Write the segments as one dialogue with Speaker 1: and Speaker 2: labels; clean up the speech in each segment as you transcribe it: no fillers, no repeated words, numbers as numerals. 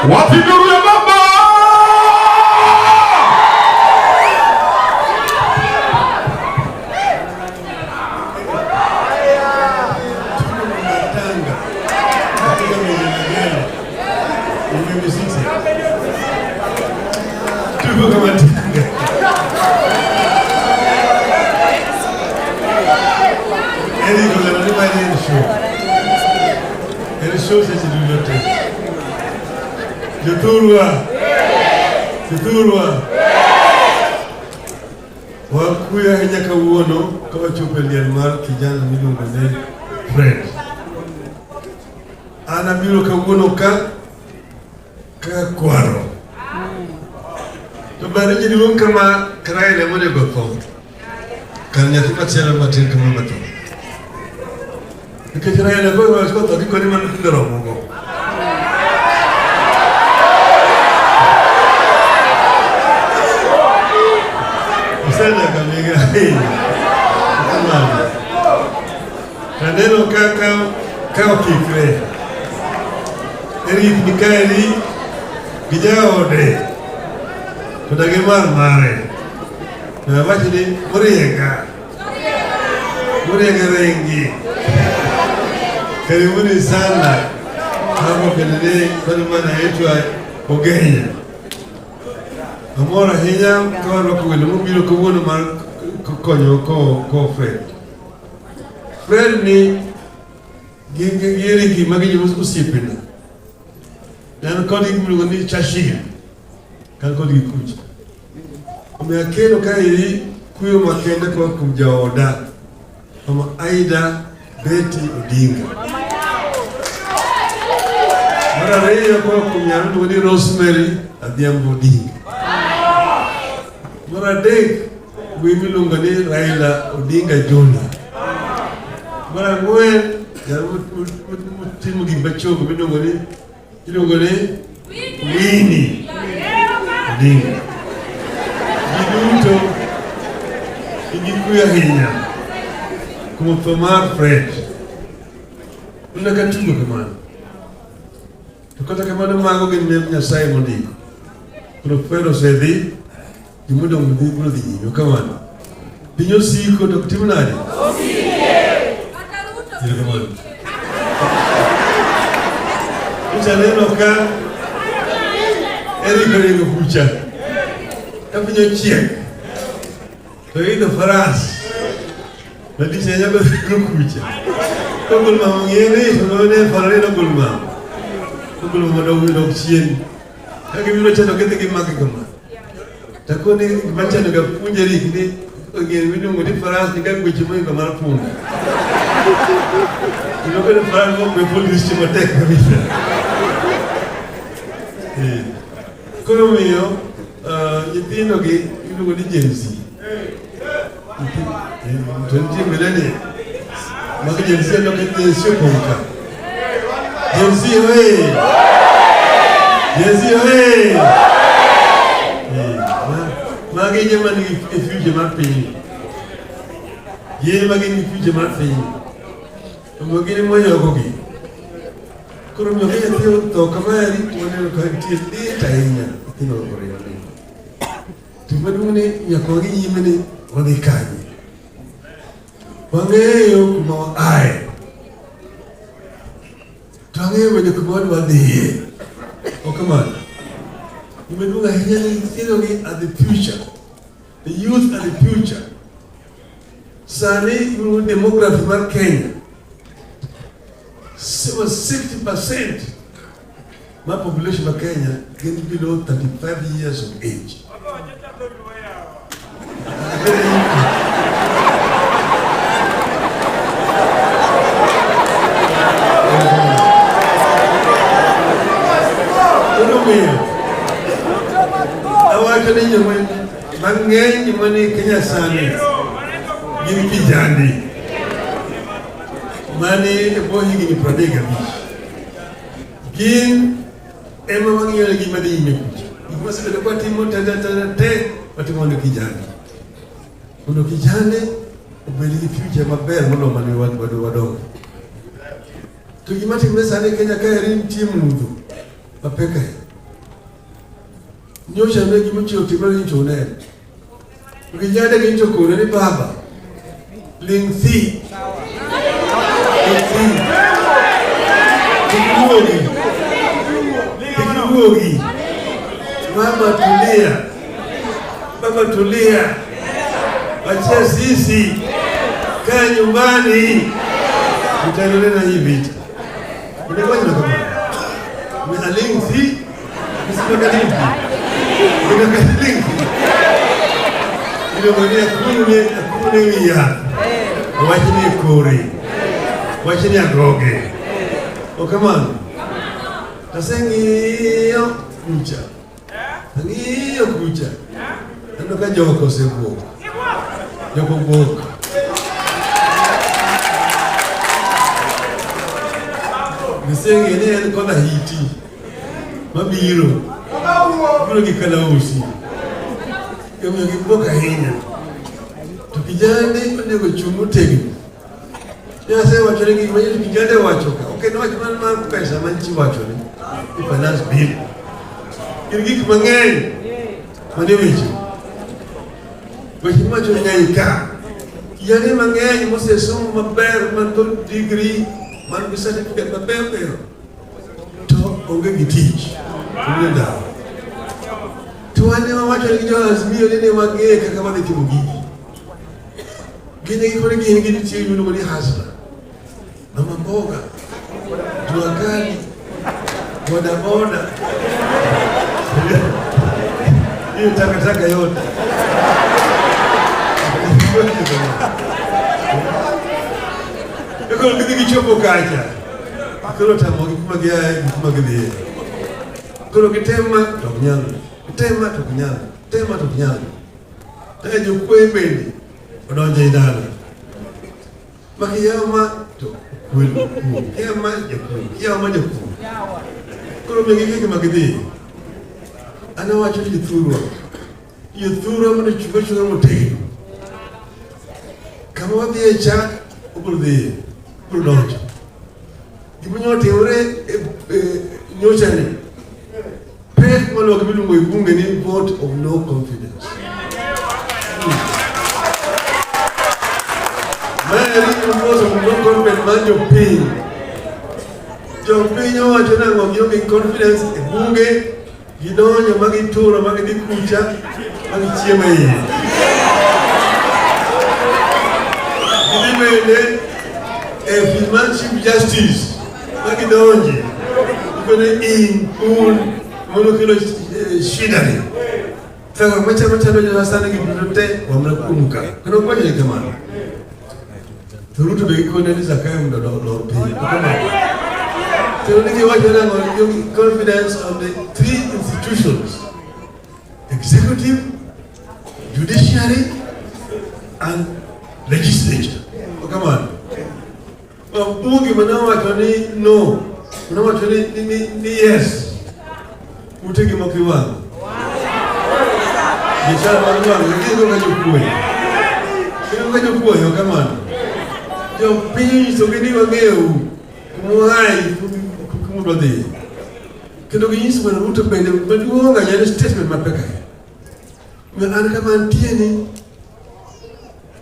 Speaker 1: Wapi nuru ya baba? Tuturwa wakuya henya kawuono kawa chope lian mar kijana miluongo ne Fred. Ana biro kawuono ka kwaro. To bari jiduong kama karaye le mone gotho. Kan nyathi machielo matin kama mato. Nikech raye le go gotho dikoni man ndero mongo. Sana kamiga Kaneno kaka kikre Eri Mikaeli Gijaode Kudage mare Na wachini Muriega rengi Karibuni sana Hapo kenene kwa mana yetu Ogenya Amora hinya kwa rokuwele mubilo kuwono mar konyo ko Fred. Fred ni giri gi magi jumus usipina. Dan kodi mulu ni chashia. Kan kodi kuja. Umeakeno kai kuyo makenda kwa kumjaoda. Mama Aida Betty Odinga. Mara reya kwa kumyarudu ni Rosemary Adhiambo Odinga. Mara dek milongo ni Raila Odinga Jona. Mara ngwen ya timu gibachogo milongo ni Winnie Odinga. Giduto igikuya hinya kumfamar Fred. Unakatugo kamano. Tukota kamano mago gin Nyasaye mondiko. Kuno Fred sedhi Imudo mudhiburo dhinyo kamano. Dhinyo siko to kutimu nani? Osike! Ile kamano. Kucha neno ka Eri kucha. Kapinyo chiek. To ino faras. Nadisha nyako kucha. Kogul mama ngene, to farare no gulma. Kogul mama do chien. Kaki mino chano kete kimaki kama. Takoni macha ndo punjeri kini ogeni widu ngodi faras ni kan gujimo ko mar punda. Ino ko faras mo be police mo tek kabisa. Kono miyo yitino gi ilu ngodi jensi. Tonti melene. Maka jensi ndo kete sio konka. Jensi hoye. Jensi hoye. Magi nyamani future mapping. Ye magi ni future mapping. Magi moyo gogi. Kuro myo ke to kamari wone ko ti tainya tino gore yoni. Tumaduni yakogi yimeni woni kanyi. Wangeyo kuma ai. Tangeyo wene kuma wadi. O kamari. Tumadunga hinyani tinogi at the future. The youth are the future. Sani demography mar Kenya. 60% my population of Kenya is below 35 years of age. Mangenyi mwani Kenya sani gini kijandi mani bohi gini pradega bish gin ema wangi yole gima di ime kucha ikuma sebe kwa timo te pati mwani kijandi kuno kijandi ubeli future maber mwano mani wado tukimati kumesani Kenya kaya rin timu mudhu mapeka nyocha ne gimucho timani chone ngijade gincho kone ni baba lingthi Kimuogi Baba tulia wachia sisi kaa nyumbani utaendelea na hii vita unakwaje na kama alinzi msipakalimpi unakalimpi ile mwenye kunia wachini kuri wachini agoge okamano tasengiyo kucha ando ka joko sebuok joko buok nisengi ne en koda hiti mabiro gi kalausi kama giboka hinya to kijane onego chumu tegni ya sema tulengi mwenye kijane wachoka okay no wachana na pesa manchi wacho ni finance bill kirgi kimangeni maneweji Bagaimana caranya kijane mangeni mose somo maber man to degree man bisa certificate maber to onge gitich kumenda to ane wacho ni jo azimio nene wageka kama ni timu gini kiko ni gini timu ni mwani hasla mama mboga juakali boda hiyo takataka yote Kalau kita kicopo kaca, kalau tamu kita gede. Kalau kita tema kenyang. Tapi jumpa ini, orang jahidana. Makiyama tu, kiyama jauh. Kalau begini kita gede, anak wajib Yudhura mana cuba mutih. Kamu dia cak, Purdonja. Di punya teori nyocha ni. Pek malu kami lungo ibunge ni vote of no confidence. Mari vote of no confidence manjo pain. Jompi nyawa jona ngomyo confidence ibunge gidonyo magitura magidikucha magichiema hii. Gidimene financial justice magidonje ikone monokilo shidani sasa macha ndio sana kidote wamnakumbuka kuna kwaje kama turutu bekone ni zakaye ndo Teoliki wajana ngomyo confidence on the three institutions: executive, judiciary, and legislature. Come on. Bunge manawa toni no, manawa toni ni yes. Utegi makiwa. Jisha makiwa, ngizo kajukue. Ngizo kajukue yo come on. Jo pinyi sogeni wangeu kumuhai kumudode. Kendo kinyisi mana ruto bende maduonga nyane statement mapeka. Mwana kama antieni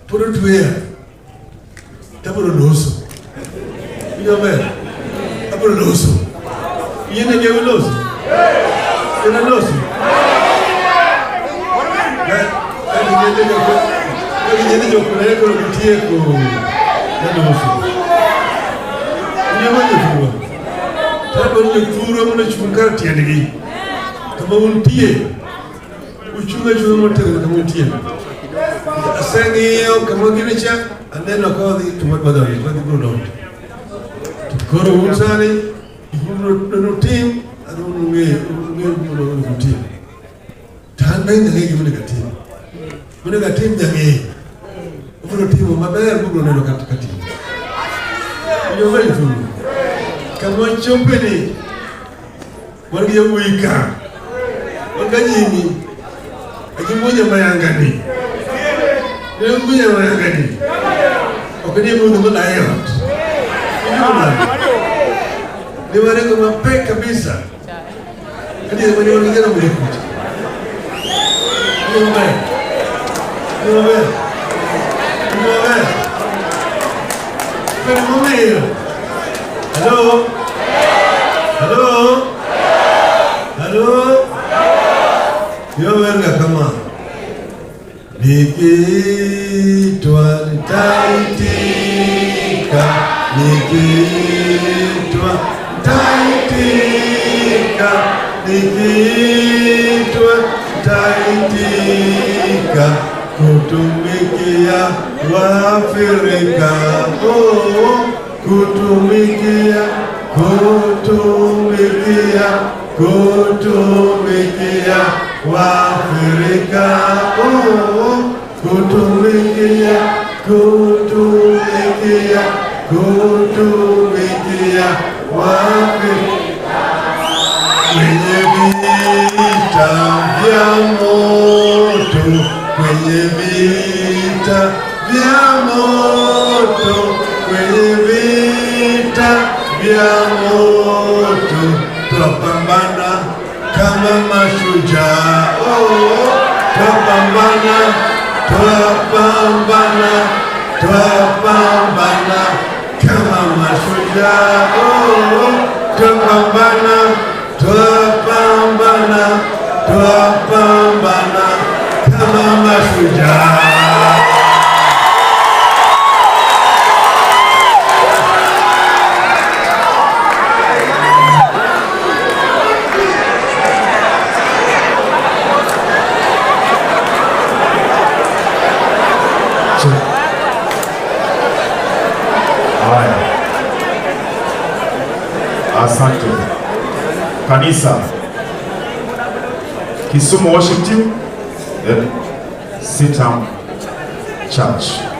Speaker 1: puro tuya. Taburo loso. Ver, apuro loso. Yene nyewe loso. Yene loso. Yene jo kuna ko kutie ko loso. Nyewe nyewe. Tabo ni turo mna chunga tiendigi. Kama untie. Uchunga mote kama untie. Asengi kama ginecha aneno kwa tumadbadari kwa Purdonja. Koro unsani, ikunu team, anu nge team. Tanda ina nge gimana team. Mana team jange. Ikunu team maber buku neno katika team. Iyo vile tu. Kama chompeni, wargi ya uika, wakajini, akimuja mayangani. Akimuja mayangani. Wakajini mungu malayot. Ni wale kama peka kabisa. Hadi wale wengine wamekuja. Hello? Hello? Hello? You're welcome, come on. Nikitwa nitaitika, nikitwa nitaitika, nikitwa nitaitika, kutumikia Waafrika, kutumikia Waafrika, kutumikia Waafrika, kwenye vita vya moto, kwenye vita vya moto, kwenye vita vya moto, twapambana kama mashujaa, twapambana kama mashujaa, twapambana kama mashujaa.
Speaker 2: Haya, asante kanisa. Kisumu Worship Team, Sitam Church.